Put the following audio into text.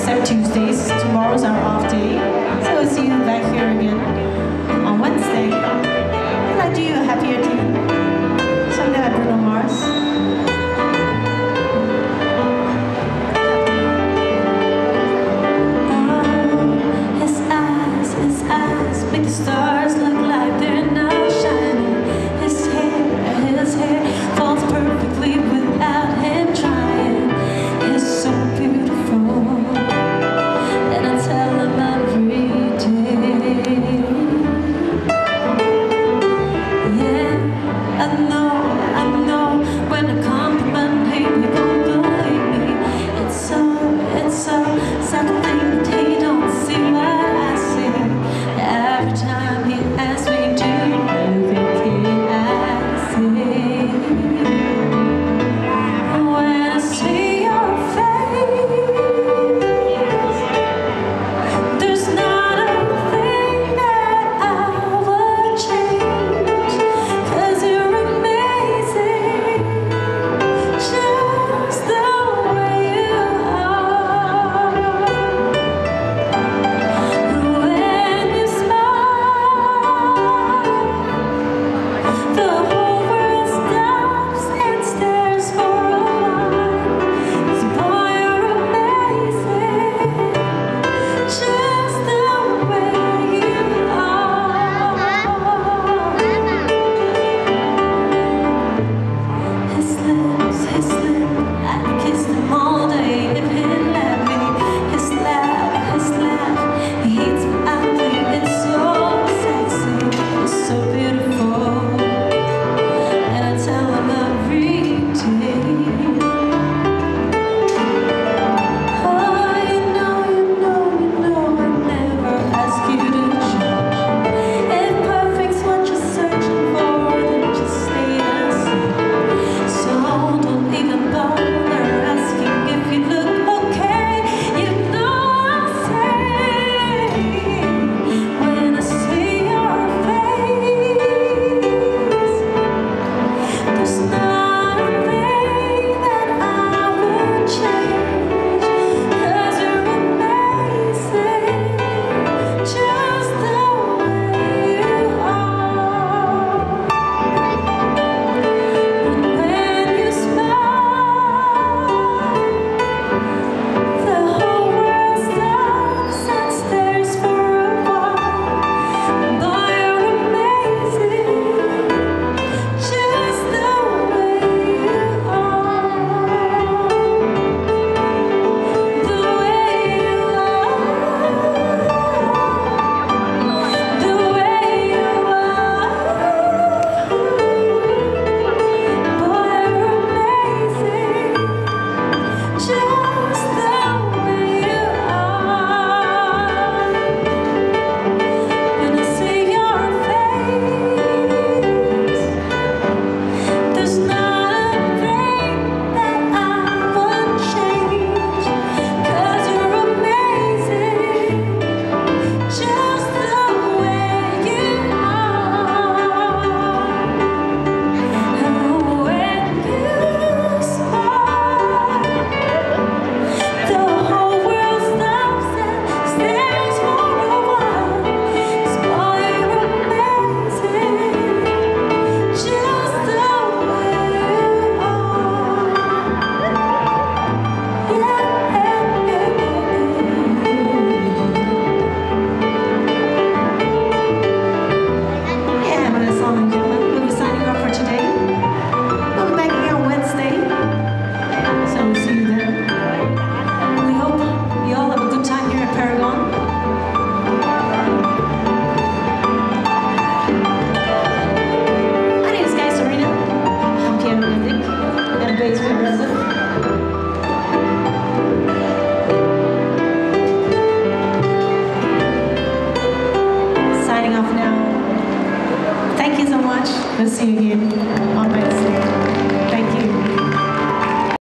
except Tuesdays. Tomorrow's our off day. So we'll see you back here again on Wednesday. I'd like to do you a happier tune. Something like Bruno Mars. Make the stars look like they're not shining. His hair falls perfectly without him trying. He's so beautiful, and I tell him every day. Yeah, I know, when I compliment him, he won't believe me. It's a sad thing that he don't see what I see. Every time he asks me to think I see. When I see your face, there's not a thing that I would change. 'Cause you're amazing, just the way you are. When you smile, the whole world stops and stares for a while. 'Cause boy, you're amazing, just the way you are. His lips, I'd kiss them all day if he'd let me. His laugh, he hates me ugly. It's so sexy, it's so beautiful, and I tell him every day. Oh, you know, I never ask you to change. If perfect's what you're searching for, then just stay the same. So don't even bother asking if you look okay. You know I'll say, when I see your face, there's not a thing that I would change. 'Cause you're amazing, just the way you are. And when you smile, the whole world stops and stares for a while. Boy, you're amazing, just the way you are. The way you are. The way you are. Boy, you're amazing, just the way you are. When I see your face, there's not a thing that I would change. 'Cause you're amazing, just the way you are. And when you smile, the whole world stops and stares for a while. 'Cause boy, you're amazing, just the way you are. Yeah, but that's all, gentlemen. We'll be signing off for today. We'll be back again on Wednesday. So we'll see you then. We hope you all have a good time here at Paragon. My name is Guy Serena. I'm piano and Nick, and bass resident. Signing off now. Thank you so much. We'll see you again.